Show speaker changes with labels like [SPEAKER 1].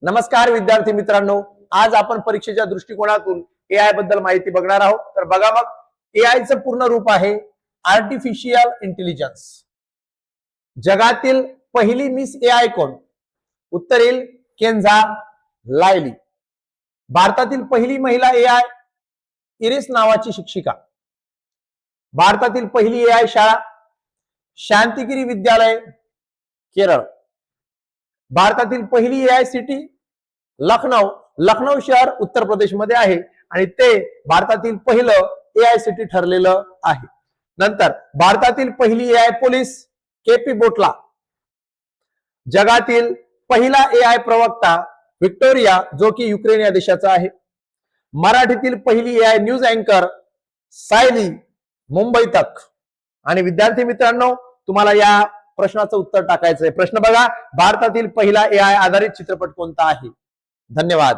[SPEAKER 1] नमस्कार विद्यार्थी मित्रांनो, आज आपण परीक्षेच्या दृष्टिकोनातून एआय बद्दल माहिती बघणार आहोत। तर बघा मग एआय चं पूर्ण रूप आहे आर्टिफिशियल इंटेलिजन्स। जगातील पहिली मिस एआय कोण? उत्तर येईल केन्झा लायली। भारतातील पहिली महिला एआय इरिस नावाची शिक्षिका। भारतातील पहिली एआय शाळा शांतिगिरी विद्यालय केरळ। भारतातील पहिली एआय सिटी लखनौ शहर उत्तर प्रदेश मध्ये आहे आणि ते भारतातील पहिलं एआय सिटी ठरलेलं आहे। नंतर भारतातील पहिली एआय पोलीस केपी बोटला। जगातील पहिला एआय प्रवक्ता व्हिक्टोरिया, जो की युक्रेन या देशाचा आहे। मराठीतील पहिली एआय न्यूज अँकर सायली मुंबई तक। आणि विद्यार्थी मित्रांनो, तुम्हाला या प्रश्नाचं उत्तर टाकायचंय। प्रश्न बघा, भारतातील पहिला एआय आधारित चित्रपट कोणता आहे? धन्यवाद।